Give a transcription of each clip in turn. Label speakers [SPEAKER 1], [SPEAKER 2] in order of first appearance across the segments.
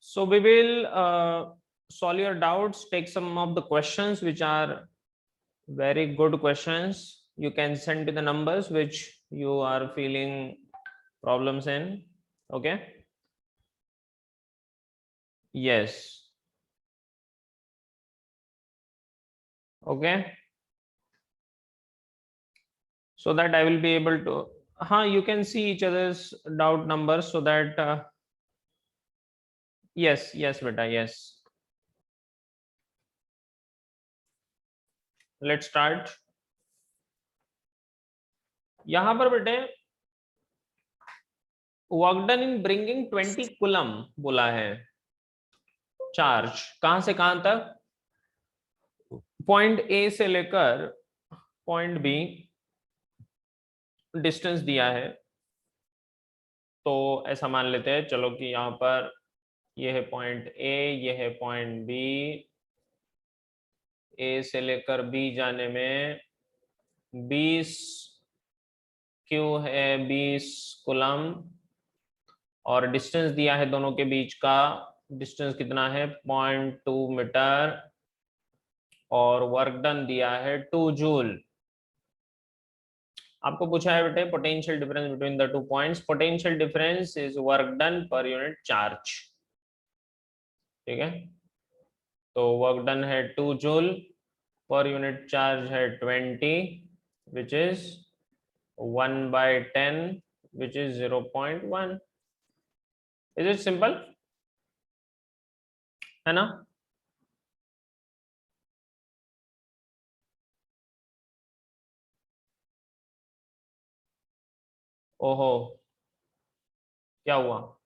[SPEAKER 1] So we will solve your doubts, take some of the questions which are very good questions. You can send me the numbers which you are feeling problems in. Okay. Yes. Okay. So that I will be able to, you can see each other's doubt numbers so that, yes, beta, yes. Let's start. यहाँ पर बेटे work done in bringing 20 coulomb बोला है charge, कहां से कहां तक, point A से लेकर पॉइंट बी डिस्टेंस दिया है। तो ऐसा मान लेते हैं चलो कि यहाँ पर ये है पॉइंट ए, ये है पॉइंट बी, ए से लेकर बी जाने में 20 क्यू है 20 कूलम, और डिस्टेंस दिया है दोनों के बीच का, डिस्टेंस कितना है 0.2 मीटर, और वर्क डन दिया है 2 जूल। आपको पूछा है बेटे potential difference between the two points, potential difference is work done per unit charge. ठीक है, तो वर्क डन है 2 जूल, पर यूनिट चार्ज है 20, which is 1/10, which is 0.1। Is it simple, है ना? ओहो, क्या हुआ?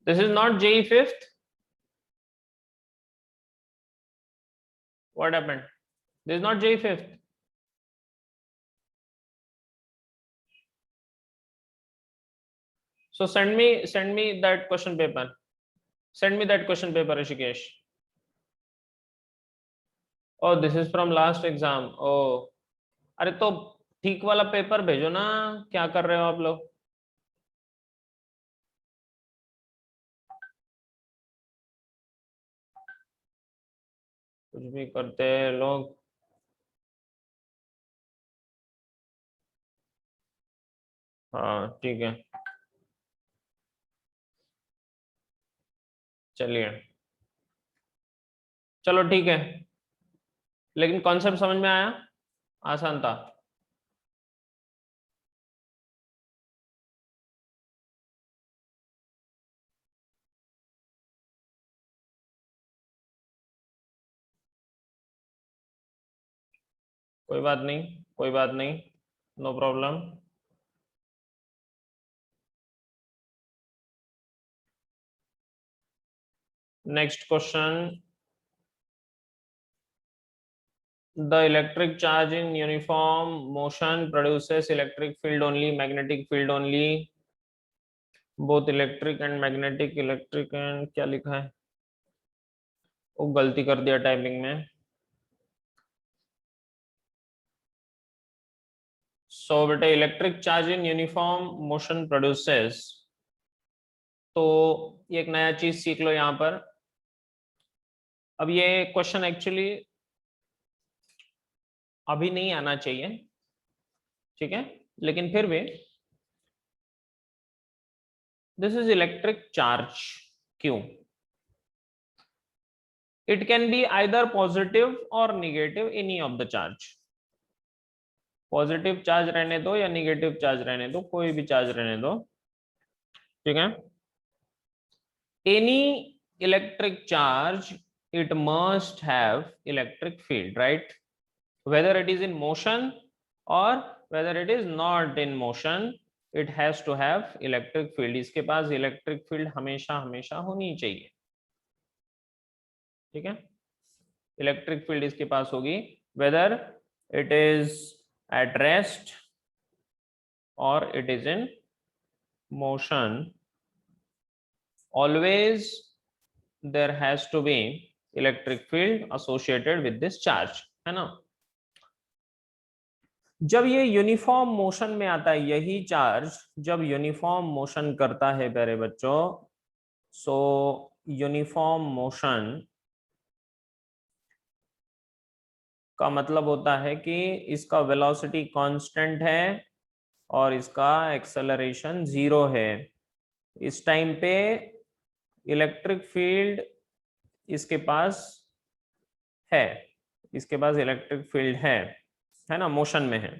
[SPEAKER 1] This is not JE 5th. What happened? This is not JE 5th. So send me that question paper. Send me that question paper, Rishikesh. Oh, this is from last exam. Oh, अरे तो ठीक वाला paper भेजो ना, क्या कर रहे हो आप लोग? कुछ भी करते हैं लोग। हाँ ठीक है, चलिए, चलो ठीक है, लेकिन कॉन्सेप्ट समझ में आया? आसान था। कोई बात नहीं, कोई बात नहीं, no problem. Next question, the electric charge in uniform motion produces electric field only, magnetic field only, both electric and magnetic, electric and क्या लिखा है, वो गलती कर दिया टाइपिंग में। सो बेटा electric charge in uniform motion produces, तो ये एक नया चीज सीख लो यहाँ पर। अब ये क्वेश्चन एक्चुअली अभी नहीं आना चाहिए, ठीक है, लेकिन फिर भी this is electric charge Q, it can be either positive or negative, any of the charge, positive charge रहने दो या निगेटिव चार्ज रहने दो, कोई भी चार्ज रहने दो, ठीक है। Any electric charge it must have electric field, right? Whether it is in motion or whether it is not in motion, it has to have electric field, इसके पास इलेक्ट्रिक फील्ड हमेशा हमेशा होनी चाहिए, ठीक है। इलेक्ट्रिक फील्ड इसके पास होगी, whether it is at rest और it is in motion, always there has to be electric field associated with this charge, है ना। जब ये यूनिफॉर्म मोशन में आता है, यही चार्ज जब यूनिफॉर्म मोशन करता है प्यारे बच्चों, सो यूनिफॉर्म मोशन का मतलब होता है कि इसका वेलोसिटी कांस्टेंट है और इसका एक्सेलरेशन 0 है। इस टाइम पे इलेक्ट्रिक फील्ड इसके पास है, इसके पास इलेक्ट्रिक फील्ड है ना, मोशन में है।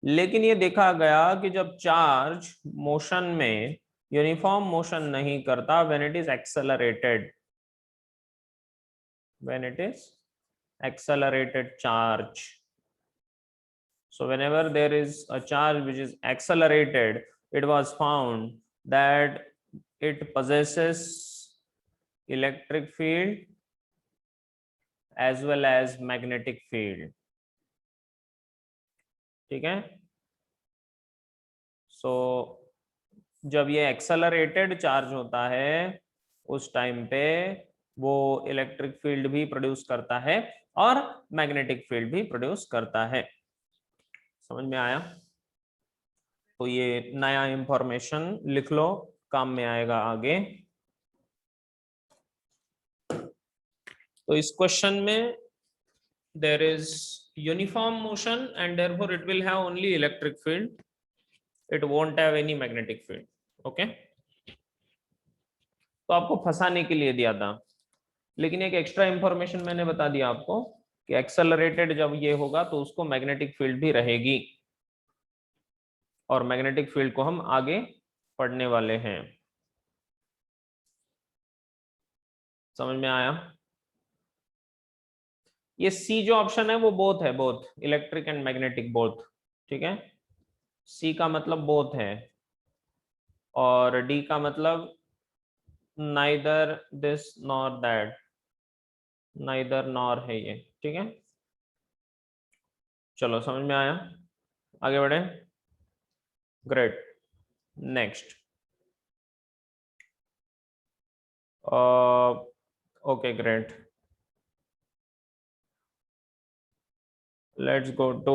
[SPEAKER 1] लेकिन ये देखा गया कि जब चार्ज मोशन में यूनिफॉर्म मोशन नहीं करता, when it is accelerated, when it is accelerated charge, so whenever there is a charge which is accelerated, it was found that it possesses electric field as well as magnetic field, ठीक है। सो जब ये accelerated charge होता है उस time पे वो electric field भी प्रोड्यूस करता है और मैग्नेटिक फील्ड भी प्रोड्यूस करता है। समझ में आया? तो ये नया इंफॉर्मेशन लिख लो, काम में आएगा आगे। तो इस क्वेश्चन में there is uniform motion and therefore it will have only electric field, it won't have any magnetic field, okay। तो आपको फंसाने के लिए दिया था, लेकिन एक एक्स्ट्रा इंफॉर्मेशन मैंने बता दिया आपको कि एक्सेलरेटेड जब ये होगा तो उसको मैग्नेटिक फील्ड भी रहेगी, और मैग्नेटिक फील्ड को हम आगे पढ़ने वाले हैं। समझ में आया? ये सी जो ऑप्शन है वो बोथ है, both electric and magnetic both, ठीक है। सी का मतलब बोथ है और डी का मतलब neither this nor that, neither nor है ये, ठीक है। चलो समझ में आया, आगे बढ़े। Great, next. Okay great, let's go to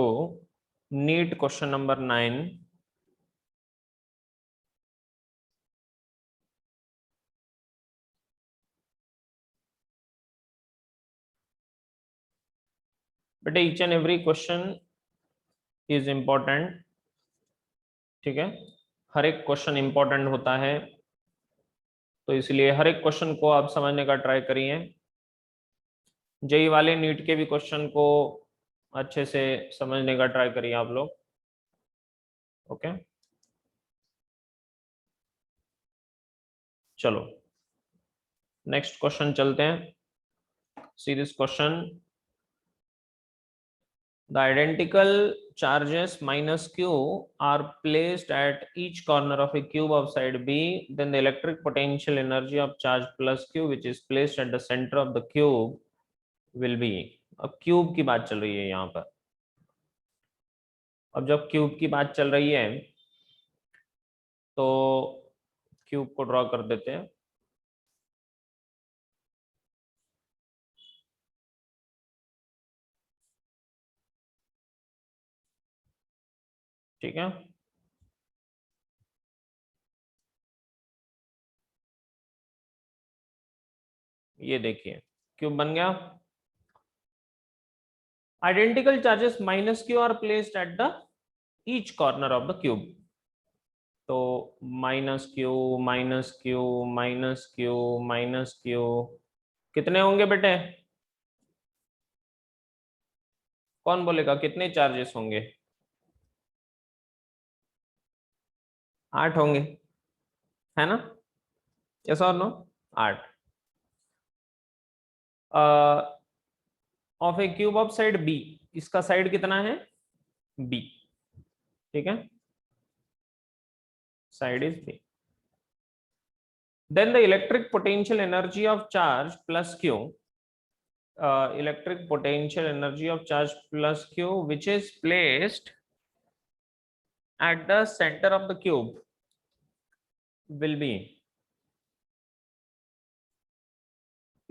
[SPEAKER 1] NEET question number 9। बेटे each and every question is important, ठीक है। हर एक क्वेश्चन इंपॉर्टेंट होता है, तो इसलिए हर एक क्वेश्चन को आप समझने का ट्राई करिए। जेई वाले नीट के भी क्वेश्चन को अच्छे से समझने का ट्राई करिए आप लोग, ओके। चलो नेक्स्ट क्वेश्चन चलते हैं। See this question, the identical charges minus q are placed at each corner of a cube of side b, then the electric potential energy of charge plus q which is placed at the center of the cube will be। अब cube की बात चल रही है यहाँ पर। अब जब क्यूब की बात चल रही है तो क्यूब को ड्रॉ कर देते हैं। ठीक है, ये देखिए क्यूब बन गया। Identical charges minus Q are placed at the each corner of the cube. तो minus Q minus Q minus Q minus Q कितने होंगे बेटे? कौन बोलेगा कितने चार्जेस होंगे? 8 होंगे, है ना? यस और no? 8 of a cube of side B, इसका साइड कितना है? बी, ठीक है, side is B. Then the electric potential energy of charge plus Q, electric potential energy of charge plus q which is placed at the center of the cube will be।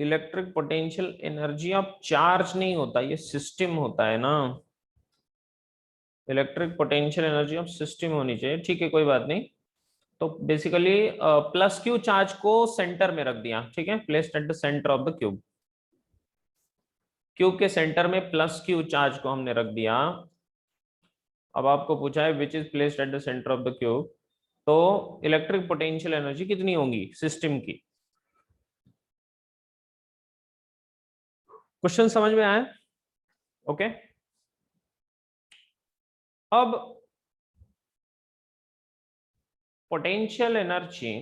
[SPEAKER 1] Electric potential energy of charge नहीं होता, ये system होता है ना। Electric potential energy of system होनी चाहिए, ठीक है कोई बात नहीं। तो बेसिकली प्लस क्यू चार्ज को सेंटर में रख दिया, ठीक है, placed at the centre of the cube. Cube के सेंटर में प्लस क्यू चार्ज को हमने रख दिया। अब आपको पूछा है which is placed at the centre of the cube, तो इलेक्ट्रिक पोटेंशियल एनर्जी कितनी होगी सिस्टम की। क्वेश्चन समझ में आया? ओके। अब potential energy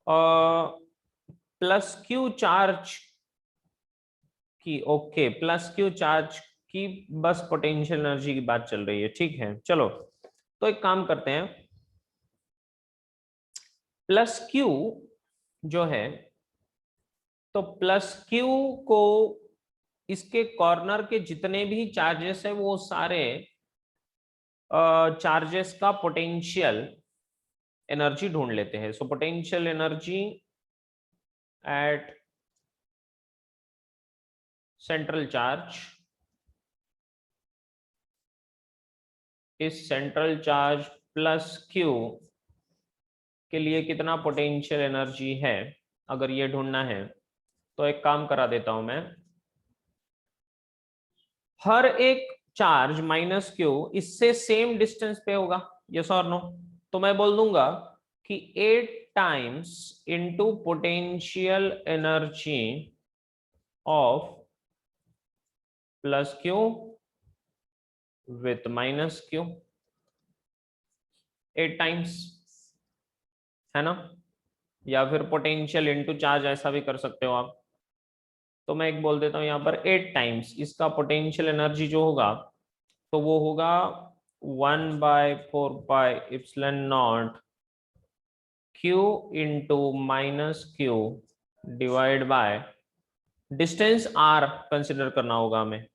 [SPEAKER 1] plus Q charge की, ओके प्लस क्यू चार्ज की बस पोटेंशियल एनर्जी की बात चल रही है, ठीक है चलो। तो एक काम करते हैं, प्लस क्यू जो है, तो प्लस क्यू को इसके कॉर्नर के जितने भी चार्जेस है वो सारे चार्जेस का पोटेंशियल एनर्जी ढूंढ लेते हैं। So potential energy at central charge, इस सेंट्रल चार्ज प्लस क्यू के लिए कितना पोटेंशियल एनर्जी है, अगर ये ढूंढना है तो एक काम करा देता हूं मैं। हर एक चार्ज माइनस क्यू इससे सेम डिस्टेंस पे होगा, यस और नो। तो मैं बोल दूंगा कि 8 times into potential energy of plus Q with minus Q, 8 times, है ना। या फिर पोटेंशियल इनटू चार्ज ऐसा भी कर सकते हो आप। तो मैं एक बोल देता हूं यहां पर 8 टाइम्स इसका पोटेंशियल एनर्जी जो होगा, तो वो होगा 1/4πε0 Q into minus Q divide by distance R consider करना होगा हमें,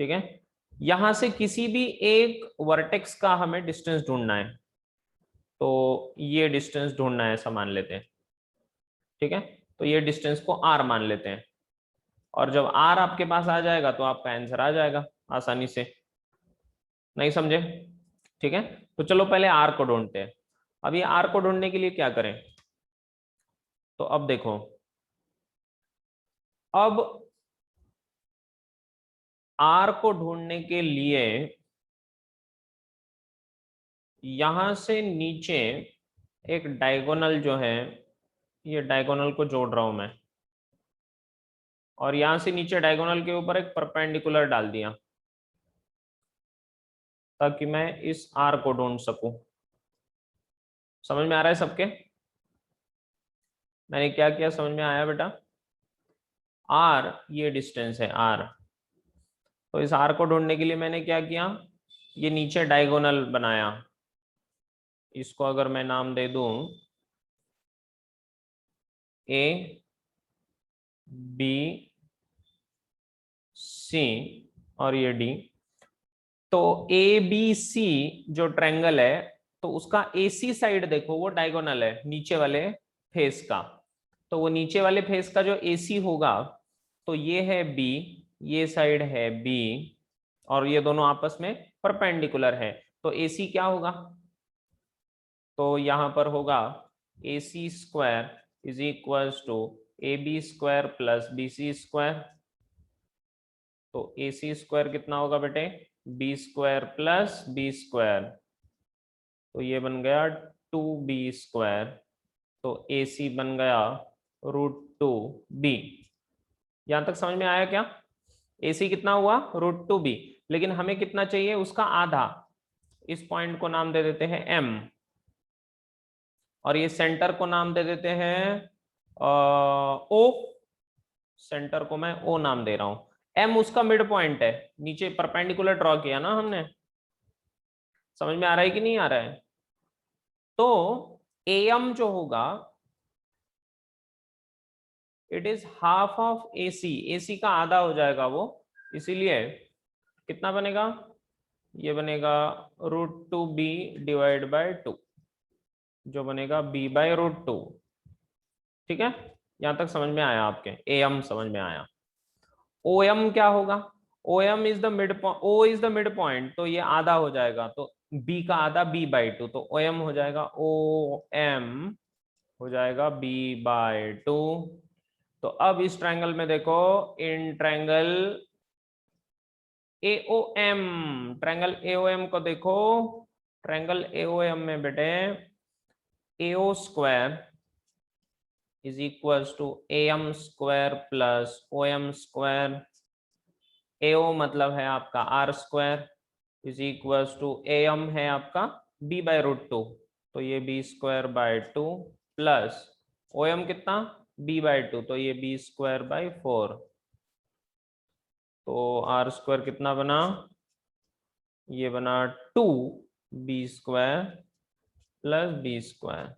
[SPEAKER 1] ठीक है। यहां से किसी भी एक वर्टेक्स का हमें डिस्टेंस ढूंढना है, तो ये डिस्टेंस ढूंढना है ऐसा मान लेते हैं, ठीक है। तो ये डिस्टेंस को आर मान लेते हैं, और जब आर आपके पास आ जाएगा तो आपका आंसर आ जाएगा आसानी से। नहीं समझे? ठीक है, तो चलो पहले आर को ढूंढते हैं। अब ये आर को ढूंढने के लिए क्या करें, तो अब देखो, अब आर को ढूंढने के लिए यहां से नीचे एक डायगोनल जो है, ये डायगोनल को जोड़ रहा हूं मैं, और यहां से नीचे डायगोनल के ऊपर एक परपेंडिकुलर डाल दिया, ताकि मैं इस आर को ढूंढ सकूं। समझ में आ रहा है सबके? मैंने क्या किया, समझ में आया बेटा? आर ये डिस्टेंस है आर, तो इस आर को ढूंढने के लिए मैंने क्या किया, ये नीचे डायगोनल बनाया। इसको अगर मैं नाम दे दूं ए बी सी और ये डी, तो ए बी सी जो ट्रायंगल है, तो उसका ए सी साइड देखो वो डायगोनल है नीचे वाले फेस का। तो वो नीचे वाले फेस का जो ए सी होगा, तो ये है बी, ये साइड है बी, और ये दोनों आपस में परपेंडिकुलर है। तो ए सी क्या होगा, तो यहां पर होगा A C square is equal to A B square plus B C square. तो ए सी स्क्वायर कितना होगा बेटे, B square plus B square, तो ये बन गया 2b²। तो ए सी बन गया √2b। यहां तक समझ में आया क्या? ए सी कितना हुआ, √2b, लेकिन हमें कितना चाहिए, उसका आधा। इस पॉइंट को नाम दे देते हैं m, और ये सेंटर को नाम दे देते हैं ओ, सेंटर को मैं ओ नाम दे रहा हूं। m उसका मिड पॉइंट है, नीचे परपेंडिकुलर ड्रॉ किया ना हमने। समझ में आ रहा है कि नहीं आ रहा है? तो am जो होगा, it is half of AC, AC का आधा हो जाएगा वो, इसीलिए कितना बनेगा, ये बनेगा √2b डिवाइड बाय 2। जो बनेगा b/√2। ठीक है, यहां तक समझ में आया आपके? am समझ में आया। OM क्या होगा? OM is the mid point, O is the mid point, तो ये आधा हो जाएगा, तो B का आधा b/2, तो OM हो जाएगा, OM हो जाएगा b/2। तो अब इस ट्रायंगल में देखो, in triangle AOM, triangle AOM को देखो, ट्रायंगल AOM में बेटे AO square is equals to AM square plus OM square. AO मतलब है आपका R square is equals to AM है आपका b/√2, तो ये b²/2 प्लस OM कितना b/2, तो ये b²/4। तो R² कितना बना? ये बना 2b² plus b²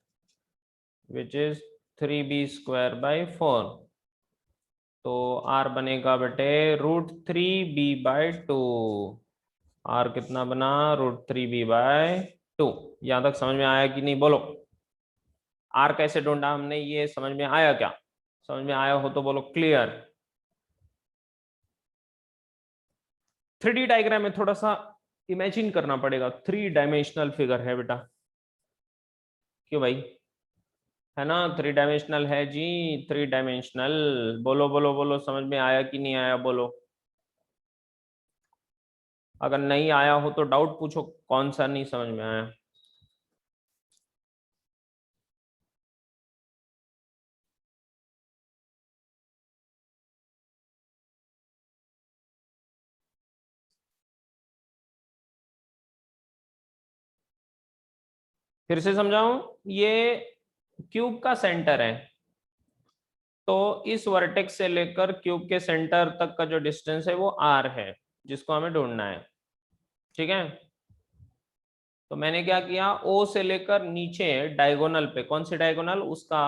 [SPEAKER 1] which is 3b²/4। तो R बनेगा बेटे √3b/2। R कितना बना? √3b/2। यहां तक समझ में आया कि नहीं बोलो? R कैसे ढूंढा हमने, ये समझ में आया क्या? समझ में आया हो तो बोलो क्लियर। 3D डायग्राम में थोड़ा सा इमेजिन करना पड़ेगा, 3 डायमेंशनल फिगर है बेटा। क्यों भाई? है ना, 3 डायमेंशनल है जी, 3 डायमेंशनल। बोलो बोलो बोलो, समझ में आया कि नहीं आया बोलो? अगर नहीं आया हो तो डाउट पूछो, कौन सा नहीं समझ में आया? फिर से समझाऊं? ये क्यूब का सेंटर है, तो इस वर्टेक्स से लेकर क्यूब के सेंटर तक का जो डिस्टेंस है वो R है, जिसको हमें ढूंढना है। ठीक है, तो मैंने क्या किया, O से लेकर नीचे डायगोनल पे, कौन से डायगोनल? उसका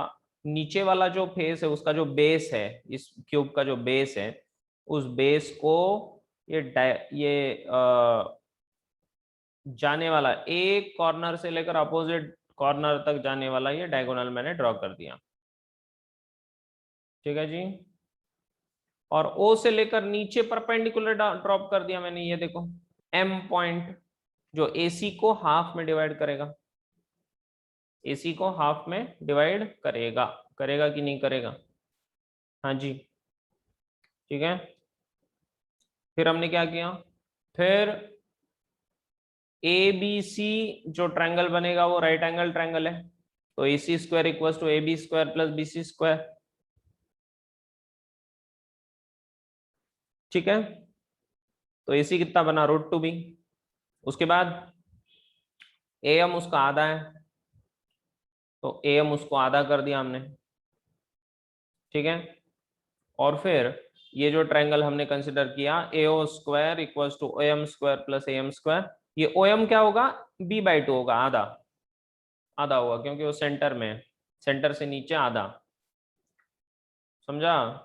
[SPEAKER 1] नीचे वाला जो फेस है, उसका जो बेस है, इस क्यूब का जो बेस है, उस बेस को ये जाने वाला एक कॉर्नर से लेकर अपोजिट कॉर्नर तक जाने वाला ये डायगोनल मैंने ड्रॉ कर दिया। ठीक है जी। और O से लेकर नीचे परपेंडिकुलर ड्रॉप कर दिया मैंने, ये देखो M पॉइंट, जो AC को हाफ में डिवाइड करेगा, AC को हाफ में डिवाइड करेगा। करेगा कि नहीं करेगा? हाँ जी। ठीक है, फिर हमने क्या किया, फिर ABC जो ट्रायंगल बनेगा वो राइट एंगल ट्रायंगल है, तो AC² equals to AB² plus BC²। ठीक है, तो AC कितना बना? √2b। उसके बाद AM उसका आधा है, तो AM उसको आधा कर दिया हमने। ठीक है, और फिर ये जो ट्रायंगल हमने कंसिडर किया AO² equals to OM² plus AM², ये OM क्या होगा? b/2 होगा, आधा। आधा होगा क्योंकि वो सेंटर में है, सेंटर से नीचे आधा। समझा?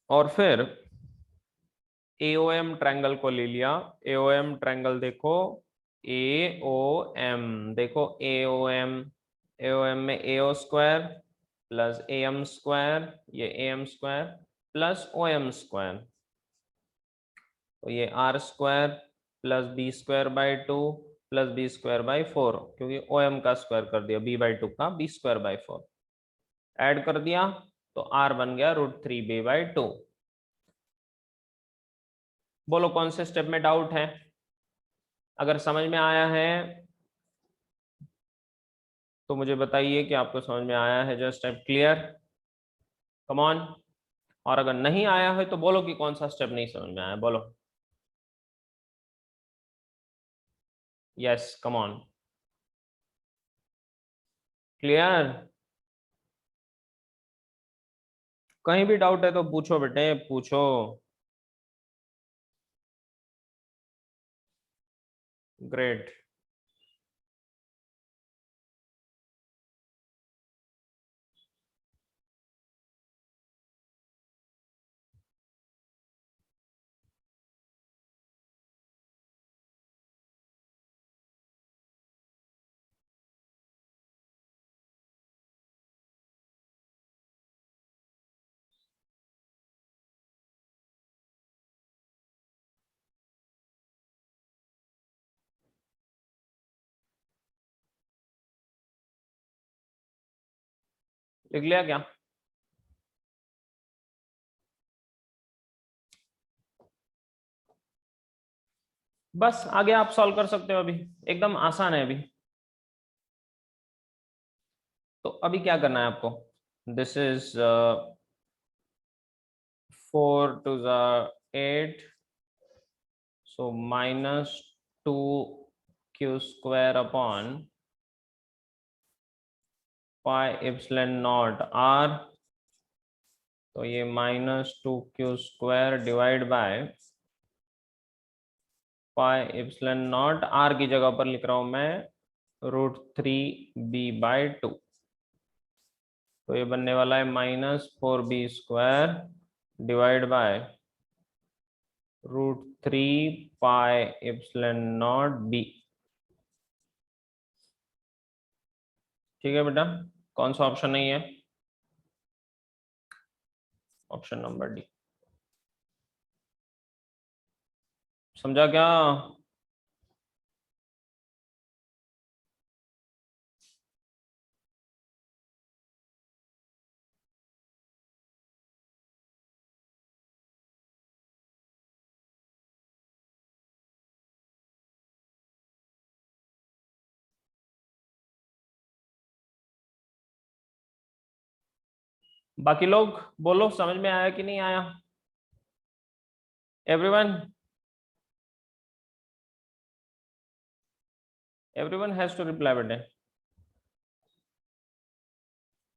[SPEAKER 1] और फिर AOM ट्रायंगल को ले लिया। AOM ट्रायंगल देखो, AOM देखो, AOM, AOM में AO² प्लस AM², ये AM² प्लस OM², तो ये R² plus B²/2 plus B²/4, क्योंकि OM का स्क्वायर कर दिया, b/2 का B²/4 ऐड कर दिया, तो R बन गया √3b/2। बोलो कौन से स्टेप में डाउट है? अगर समझ में आया है तो मुझे बताइए कि आपको समझ में आया है, जो स्टेप क्लियर, कम ऑन। और अगर नहीं आया है तो बोलो कि कौन सा स्टेप नहीं समझ में आया, बोलो। Yes, come on. क्लियर? कहीं भी डाउट है तो पूछो बेटे, पूछो। ग्रेट। लिख लिया क्या? बस आगे आप सॉल्व कर सकते हो, अभी एकदम आसान है अभी। तो अभी क्या करना है आपको? This is 4 to the 8, so -2q² pi epsilon not r। तो ये -2q² divide by pi epsilon not, r की जगह पर लिख रहा हूं मैं √3b/2। तो ये बनने वाला है -4b² divide by √3 pi epsilon not b। ठीक है बेटा, कौन सा ऑप्शन नहीं है? Option number D. समझा क्या? बाकी लोग बोलो, समझ में आया कि नहीं आया? Everyone, everyone has to reply बेटे।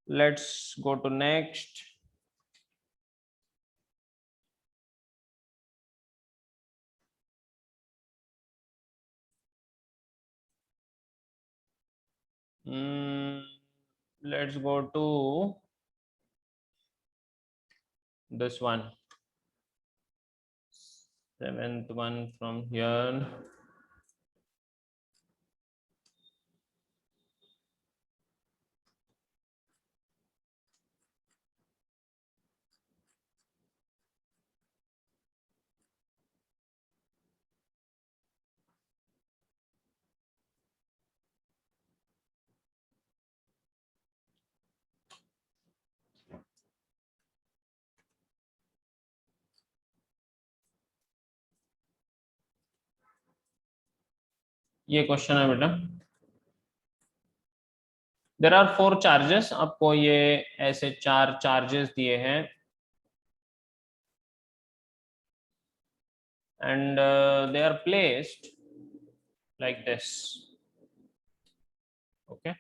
[SPEAKER 1] Let's go to next. Let's go to this one, 7th one from here. ये क्वेश्चन है बेटा। देर आर 4 चार्जेस, आपको ये ऐसे 4 चार्जेस दिए हैं and they are placed like this. Okay,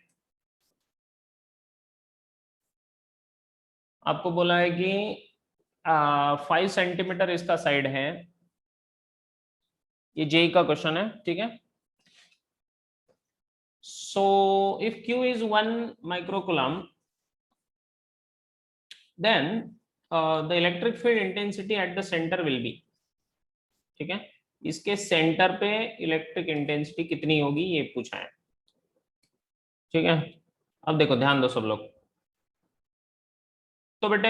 [SPEAKER 1] आपको बोला है कि 5 सेंटीमीटर इसका साइड है। ये जेई का क्वेश्चन है, ठीक है। So if Q is 1 microcoulomb, then the electric field intensity at the center will be, ठीक है। इसके सेंटर पे इलेक्ट्रिक इंटेंसिटी कितनी होगी ये पूछा है, ठीक है। अब देखो, ध्यान दो सब लोग। तो बेटे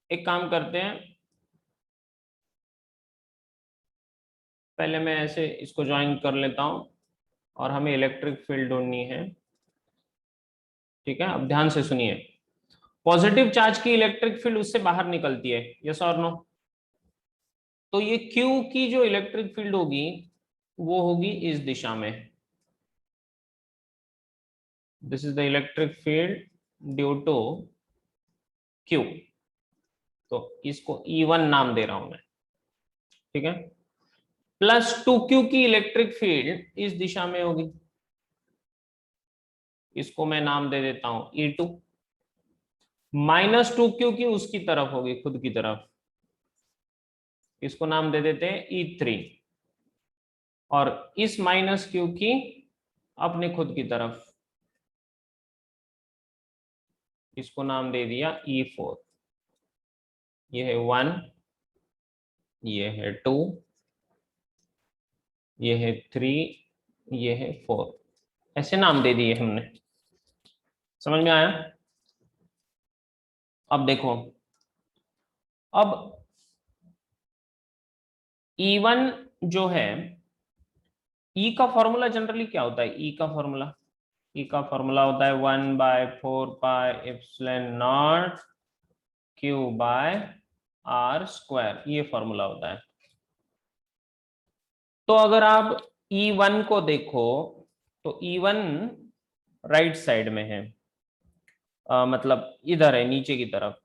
[SPEAKER 1] एक काम करते हैं, पहले मैं ऐसे इसको ज्वाइन कर लेता हूं और हमें इलेक्ट्रिक फील्ड ढूंढनी है, ठीक है। अब ध्यान से सुनिए, पॉजिटिव चार्ज की इलेक्ट्रिक फील्ड उससे बाहर निकलती है, यस और नो? तो ये Q की जो इलेक्ट्रिक फील्ड होगी वो होगी इस दिशा में। This is the electric field due to Q। तो इसको E1 नाम दे रहा हूं मैं, ठीक है। प्लस 2Q की इलेक्ट्रिक फील्ड इस दिशा में होगी, इसको मैं नाम दे देता हूं E2। -2Q की उसकी तरफ होगी, खुद की तरफ, इसको नाम दे देते हैं E3। और इस -Q की अपने खुद की तरफ, इसको नाम दे दिया E4। ये है 1, ये है 2, ये है 3, ये है 4, ऐसे नाम दे दिए हमने। समझ में आया? अब देखो, अब E1 जो है, E का फॉर्मूला जनरली क्या होता है? E का फॉर्मूला, ई का फॉर्मूला होता है 1/4πε0 क्यू बाय आर स्क्वायर, ये फॉर्मूला होता है। तो अगर आप E1 को देखो तो E1 राइट साइड में है, मतलब इधर है नीचे की तरफ,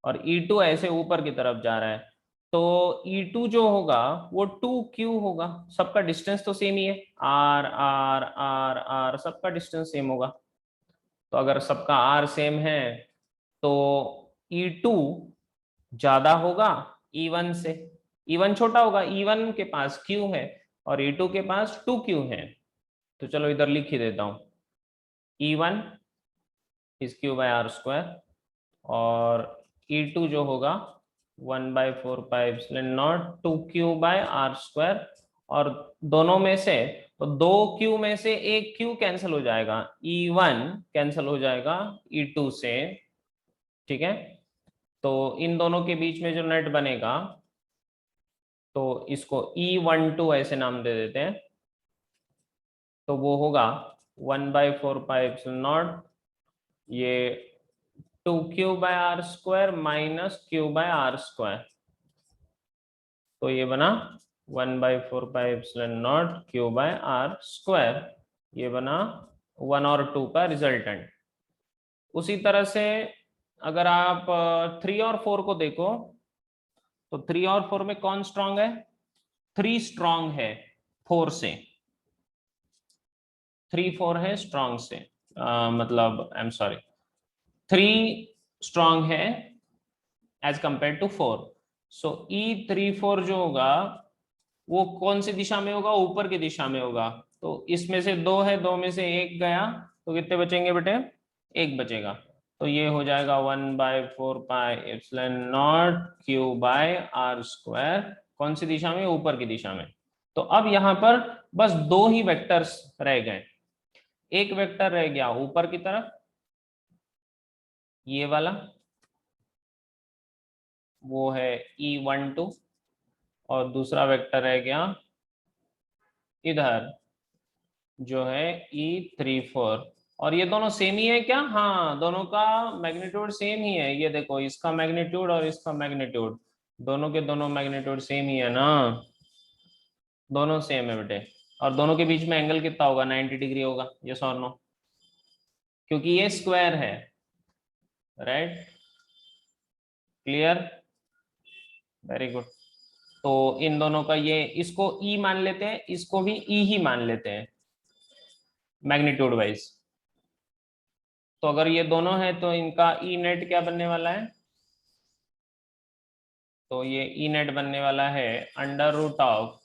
[SPEAKER 1] और E2 ऐसे ऊपर की तरफ जा रहा है। तो E2 जो होगा वो 2Q होगा, सबका डिस्टेंस तो सेम ही है, R R R R सबका डिस्टेंस सेम होगा। तो अगर सबका R सेम है तो E2 ज्यादा होगा E1 से, E1 छोटा होगा, E1 के पास Q है और E2 के पास 2Q है। तो चलो इधर लिख ही देता हूं, E1 is Q by R square, और E2 जो होगा 1/4πε0 2Q बाय आर स्क्वायर। और दोनों में से, तो 2Q में से एक Q कैंसिल हो जाएगा, E1 कैंसिल हो जाएगा E2 से, ठीक है। तो इन दोनों के बीच में जो नेट बनेगा, तो इसको E12 ऐसे नाम दे देते हैं। तो वो होगा 1/4πε0 ये 2Q by R square minus Q by R square. तो ये बना 1/4πε0 Q बाय आर स्क्वायर, ये बना 1 और 2 का रिजल्टेंट। उसी तरह से अगर आप 3 और 4 को देखो, तो 3 और 4 में कौन स्ट्रांग है? 3 स्ट्रांग है 4 से, 3 4 है स्ट्रांग से, मतलब आई एम सॉरी, 3 स्ट्रांग है as compare to 4। So E34 जो होगा वो कौन सी दिशा में होगा? ऊपर की दिशा में होगा। तो इसमें से 2 है, 2 में से एक गया, तो कितने बचेंगे बेटे? एक बचेगा। तो ये हो जाएगा 1/4πε0 Q बाय आर स्क्वायर, कौन सी दिशा में? ऊपर की दिशा में। तो अब यहाँ पर बस 2 ही वेक्टर्स रह गए। एक वेक्टर रह गया ऊपर की तरफ, ये वाला, वो है E12, और दूसरा वेक्टर रह गया इधर जो है E34। और ये दोनों सेम ही है क्या? हाँ, दोनों का मैग्नीट्यूड सेम ही है। ये देखो, इसका मैग्नीट्यूड और इसका मैग्नीट्यूड, दोनों के दोनों मैग्नीट्यूड सेम ही है ना, दोनों सेम है बेटे। और दोनों के बीच में एंगल कितना होगा? 90 डिग्री होगा, यस और नो? क्योंकि ये स्क्वायर है, राइट? क्लियर? Very good. तो इन दोनों का ये, इसको E मान लेते हैं, इसको भी E ही मान लेते हैं मैग्नीट्यूड वाइज। तो अगर ये दोनों है तो इनका ई नेट क्या बनने वाला है? तो ये ई नेट बनने वाला है √of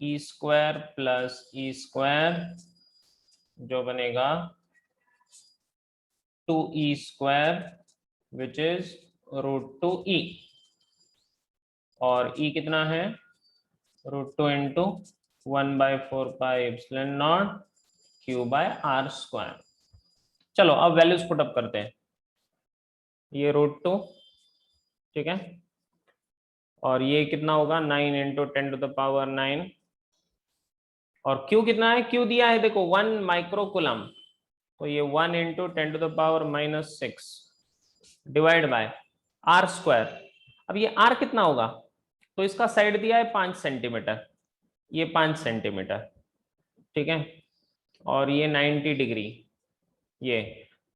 [SPEAKER 1] E square plus E square, जो बनेगा 2E square which is √2E। और E कितना है? √2 into 1/4πε0 Q by R square. चलो अब वैल्यूज पुट अप करते हैं। ये √2, ठीक है, और ये कितना होगा? 9 इंटू 10⁻⁹। और Q कितना है? Q दिया है देखो 1 माइक्रोकुलम, तो ये 1 into 10⁻⁻6 divide by R square. अब ये R कितना होगा? तो इसका साइड दिया है 5 सेंटीमीटर, ये 5 सेंटीमीटर, ठीक है, और ये 90 डिग्री, ये,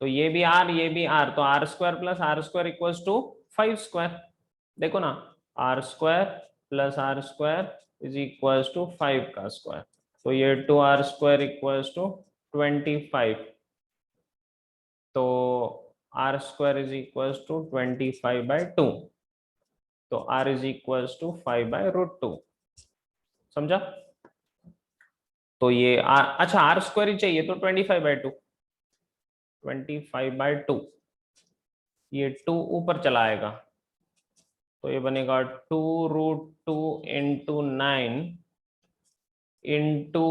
[SPEAKER 1] तो ये भी R ये भी R, तो R square plus R square equals to 5 square. देखो ना, R square plus R square is equals to 5 का स्क्वायर। तो ये 2R स्क्वायर इक्वल्स टू 25। तो R square is equals to 25/2। तो R इज इक्वल्स टू 5/√2। समझा? तो ये अच्छा R स्क्वायर ही चाहिए, तो 25/2, 25/2, ये 2 ऊपर चला आएगा, तो ये बनेगा 2√2 इंटू 9 इंटू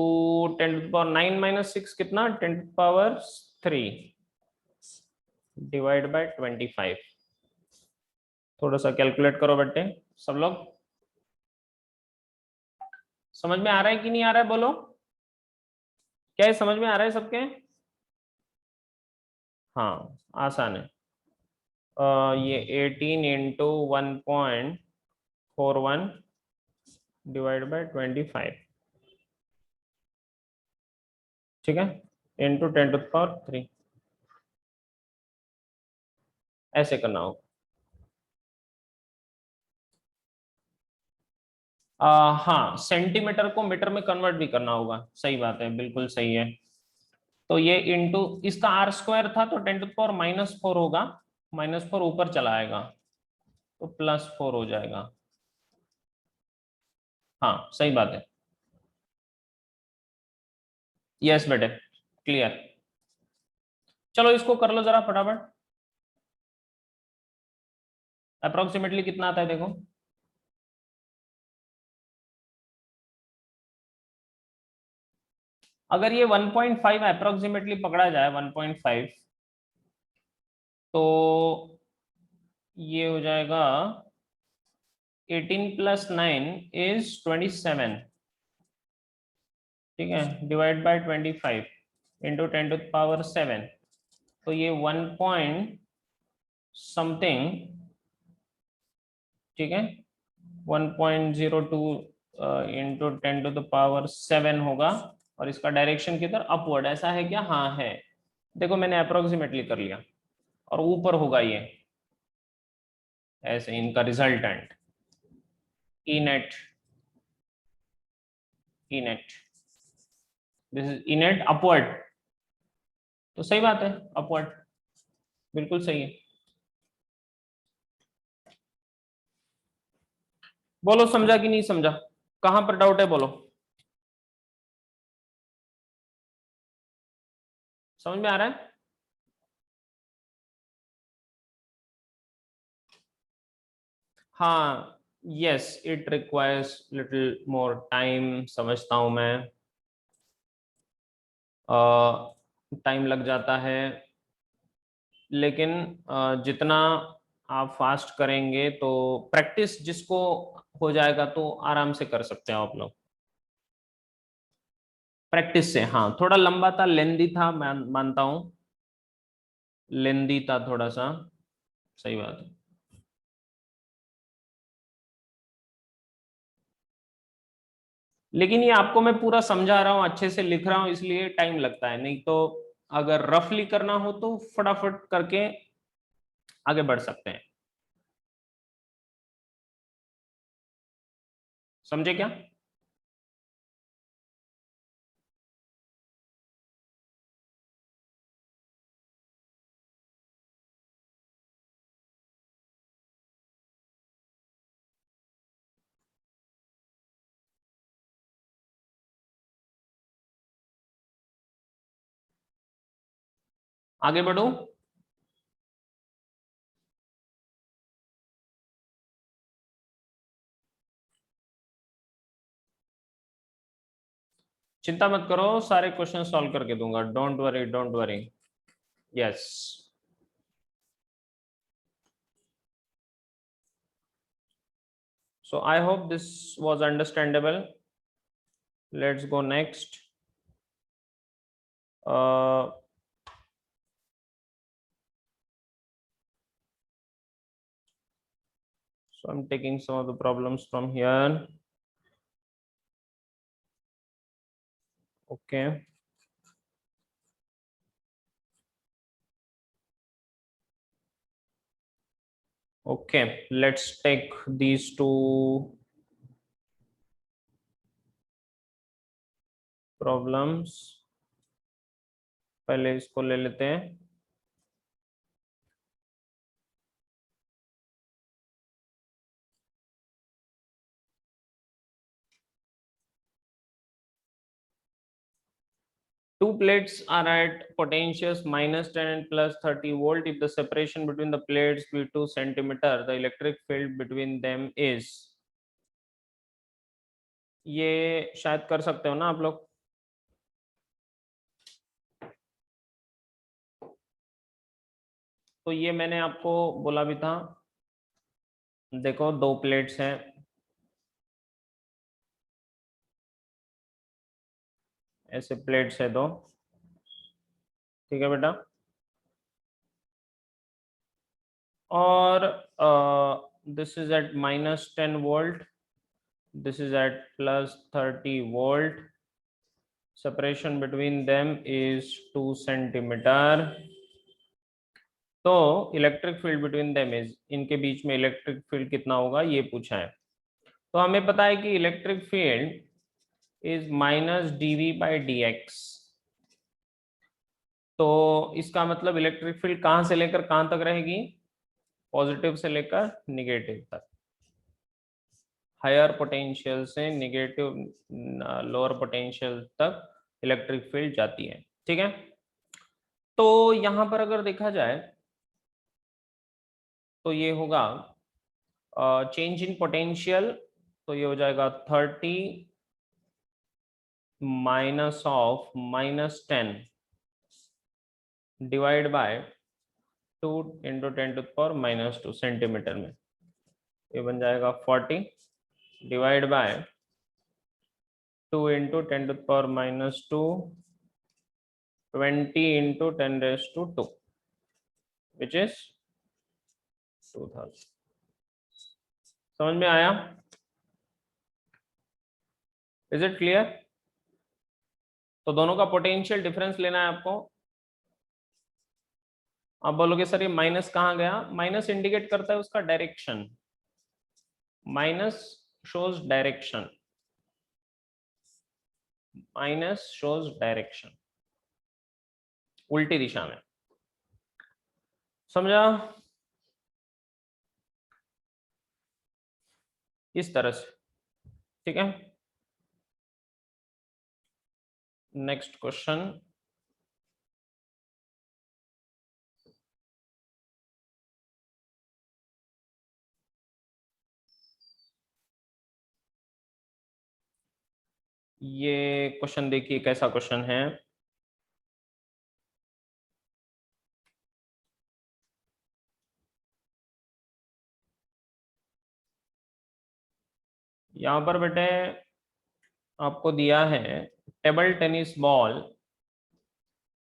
[SPEAKER 1] 10⁻⁹ कितना? 10⁻3 डिवाइड बाय 25। थोड़ा सा कैलकुलेट करो बेटे सब लोग। समझ में आ रहा है कि नहीं आ रहा है? बोलो, क्या है, समझ में आ रहा है सबके? हाँ आसान है। ये 18 इंटू 1.41 डिवाइड बाय 25, ठीक है, इंटू 10⁻³ ऐसे करना होगा। हाँ, सेंटीमीटर को मीटर में कन्वर्ट भी करना होगा, सही बात है, बिल्कुल सही है। तो ये इंटू, इसका r² था तो 10⁻⁻⁴ होगा, -4 ऊपर चला आएगा तो +4 हो जाएगा। हाँ सही बात है। यस बेटे, क्लियर। चलो इसको कर लो जरा फटाफट। अप्रोक्सीमेटली कितना आता है देखो। अगर ये 1.5 अप्रोक्सीमेटली पकड़ा जाए, 1.5, तो ये हो जाएगा 18 + 9 इज 27, ठीक है, डिवाइड बाय 25 इंटू 10⁻⁷। तो ये 1 पॉइंट समथिंग, ठीक है, 1.02 इंटू 10⁻⁷ होगा। और इसका डायरेक्शन किधर, अपवर्ड, ऐसा है क्या? हाँ है। देखो मैंने अप्रोक्सीमेटली कर लिया, और ऊपर होगा ये ऐसे, इनका resultant E net, E net, this is E net upward. तो सही बात है, अपवर्ड, बिल्कुल सही है। बोलो समझा कि नहीं समझा, कहां पर डाउट है बोलो। समझ में आ रहा है? हाँ, yes it requires little more time, समझता हूं मैं, टाइम लग जाता है, लेकिन जितना आप फास्ट करेंगे तो, प्रैक्टिस जिसको हो जाएगा तो आराम से कर सकते हैं आप लोग, प्रैक्टिस से। हाँ थोड़ा लंबा था, लेंदी था, मैं मानता हूं, लेंदी था थोड़ा सा, सही बात है। लेकिन ये आपको मैं पूरा समझा रहा हूँ, अच्छे से लिख रहा हूँ, इसलिए टाइम लगता है, नहीं तो अगर रफली करना हो तो फटाफट करके आगे बढ़ सकते हैं। समझे क्या? आगे बढ़ो। चिंता मत करो, सारे क्वेश्चन सॉल्व करके दूंगा, don't worry, don't worry. Yes. So I hope this was understandable. Let's go next. Uh, so I'm taking some of the problems from here. Okay. Okay, let's take these two problems. पहले इसको ले लेते हैं। Two plates are at potentials -10 and +30 volt. If the separation between the plates be 2 centimeter, the electric field between them is. ये शायद कर सकते हो ना आप लोग? तो ये मैंने आपको बोला भी था, देखो दो प्लेट्स हैं, ऐसे प्लेट्स है दो, ठीक है बेटा। और this is at -10 volt, this is at +30 volt. Separation between them is 2 centimeter. तो electric field between them is, इनके बीच में इलेक्ट्रिक फील्ड कितना होगा ये पूछा है। तो हमें पता है कि इलेक्ट्रिक फील्ड इज -dV/dx। तो इसका मतलब इलेक्ट्रिक फील्ड कहां से लेकर कहां तक रहेगी, पॉजिटिव से लेकर निगेटिव तक, हायर पोटेंशियल से निगेटिव लोअर पोटेंशियल तक इलेक्ट्रिक फील्ड जाती है। ठीक है, तो यहां पर अगर देखा जाए तो ये होगा चेंज इन पोटेंशियल, तो ये हो जाएगा 30 minus of -10 divide by 2 into 10⁻⁻² centimetre में, ये बन जाएगा 40 divide by 2 into 10⁻⁻² 20 into 10⁻², which is 2000। समझ में आया? Is it clear? तो दोनों का पोटेंशियल डिफरेंस लेना है आपको। आप बोलोगे सर ये माइनस कहाँ गया, माइनस इंडिकेट करता है उसका direction, minus shows direction, minus shows direction, उल्टी दिशा में। समझा? इस तरह से। ठीक है, नेक्स्ट क्वेश्चन। ये क्वेश्चन देखिए कैसा क्वेश्चन है। यहां पर बेटे आपको दिया है table tennis ball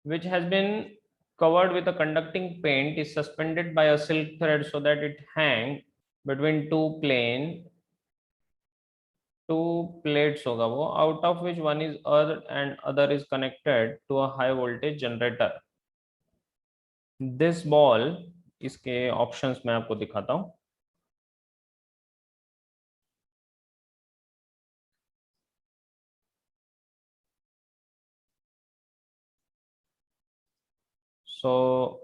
[SPEAKER 1] which has been covered with a conducting paint is suspended by a silk thread so that it hang between two plates होगा वो, out of which one is earth and other is connected to a high voltage generator. This ball, इसके options मैं आपको दिखाता हूँ। So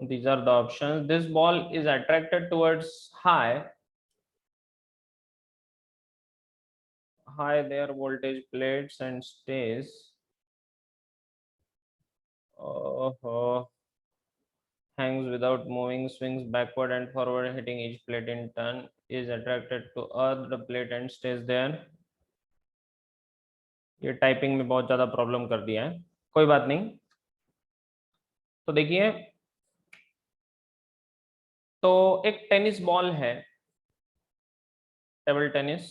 [SPEAKER 1] these are the options. This ball is attracted towards high their voltage plates and stays hangs without moving, swings backward and forward, hitting each plate in turn, is attracted to earth the plate and stays there. ये typing में बहुत ज्यादा problem कर दिया है, कोई बात नहीं। तो देखिए, तो एक टेनिस बॉल है, टेबल टेनिस,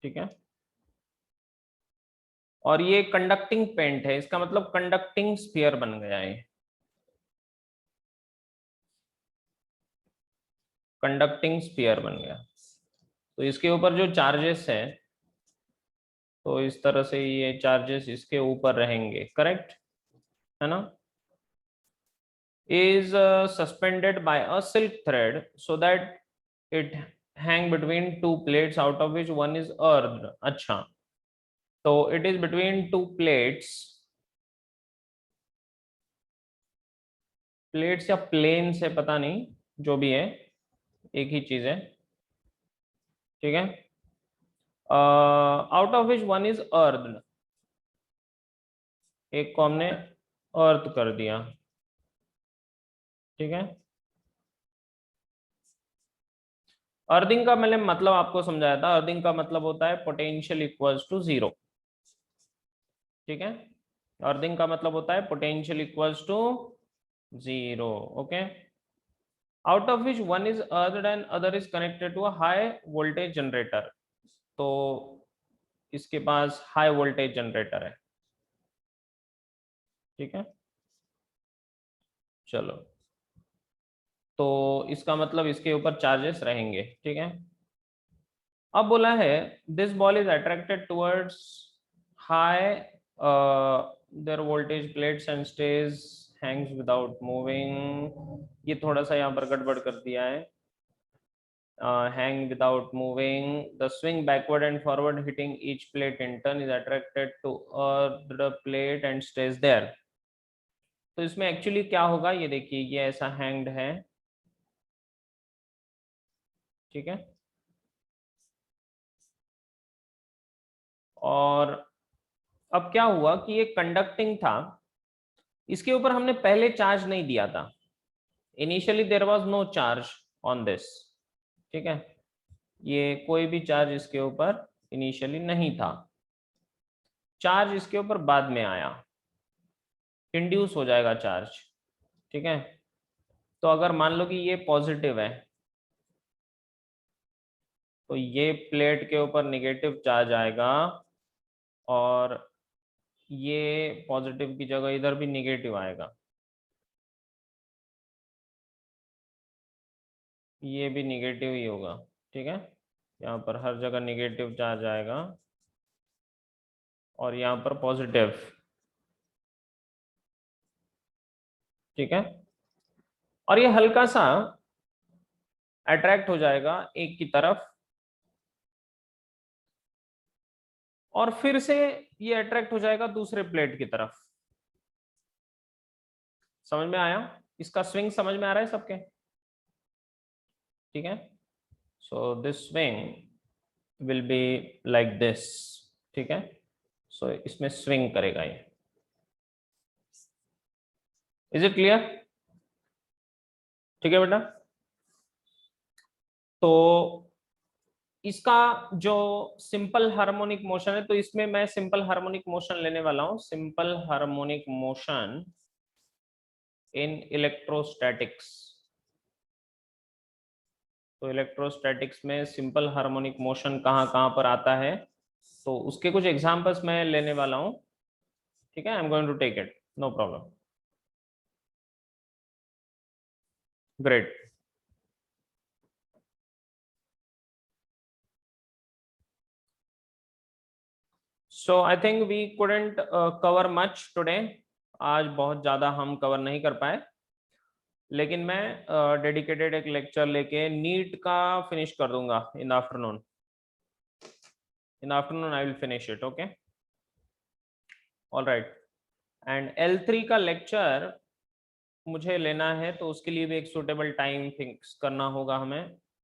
[SPEAKER 1] ठीक है, और ये कंडक्टिंग पेंट है, इसका मतलब कंडक्टिंग स्फीयर बन गया है, कंडक्टिंग स्फीयर बन गया। तो इसके ऊपर जो चार्जेस है, तो इस तरह से ये चार्जेस इसके ऊपर रहेंगे, करेक्ट है ना, is suspended by a silk thread so that it hang between two plates out of which one is earthed. अच्छा, तो it is between two plates, plates या प्लेन से पता नहीं, जो भी है एक ही चीज है, ठीक है, out of which one is earth, एक को हमने अर्थ कर दिया, ठीक है। अर्थिंग का मैंने मतलब आपको समझाया था, अर्थिंग का मतलब होता है पोटेंशियल इक्वल्स टू 0, ठीक है, अर्थिंग का मतलब होता है potential equals to 0, okay, out of which one is earthed and other is connected to a high voltage generator. तो इसके पास हाई वोल्टेज जनरेटर है, ठीक है। चलो तो इसका मतलब इसके ऊपर चार्जेस रहेंगे, ठीक है। अब बोला है this ball is attracted towards high there voltage plates and stage hangs without moving. ये थोड़ा सा यहाँ पर गड़बड़ कर दिया है। hang without moving. The swing backward and forward hitting each plate in turn is attracted to the plate and stays there. तो इसमें एक्चुअली क्या होगा ये देखिए, ये ऐसा हैंग्ड है, ठीक है। और अब क्या हुआ कि ये कंडक्टिंग था, इसके ऊपर हमने पहले चार्ज नहीं दिया था। Initially there was no charge on this, ठीक है। ये कोई भी चार्ज इसके ऊपर इनिशियली नहीं था, चार्ज इसके ऊपर बाद में आया, इंड्यूस हो जाएगा चार्ज, ठीक है। तो अगर मान लो कि ये पॉजिटिव है तो ये प्लेट के ऊपर नेगेटिव चार्ज आएगा, और ये पॉजिटिव की जगह इधर भी नेगेटिव आएगा, ये भी नेगेटिव ही होगा, ठीक है। यहाँ पर हर जगह नेगेटिव चार्ज आएगा और यहाँ पर पॉजिटिव, ठीक है। और ये हल्का सा अट्रैक्ट हो जाएगा एक की तरफ, और फिर से ये अट्रैक्ट हो जाएगा दूसरे प्लेट की तरफ। समझ में आया? इसका स्विंग समझ में आ रहा है सबके? ठीक है। So this swing will be like this, ठीक है। सो इसमें स्विंग करेगा ये। Is it clear? ठीक है बेटा। तो इसका जो सिंपल हार्मोनिक मोशन है, तो इसमें मैं सिंपल हार्मोनिक मोशन लेने वाला हूं, simple harmonic motion in electrostatics. तो इलेक्ट्रोस्टैटिक्स में सिंपल हार्मोनिक मोशन कहाँ कहाँ पर आता है, तो उसके कुछ एग्जांपल्स मैं लेने वाला हूं, ठीक है। I am going to take it, no problem. Great. So I think we couldn't cover much today. आज बहुत ज्यादा हम कवर नहीं कर पाए, लेकिन मैं डेडिकेटेड एक लेक्चर लेके नीट का फिनिश कर दूंगा in afternoon. In afternoon I will finish it, okay. All right. And L3 का लेक्चर मुझे लेना है, तो उसके लिए भी एक सुटेबल टाइम फिक्स करना होगा हमें।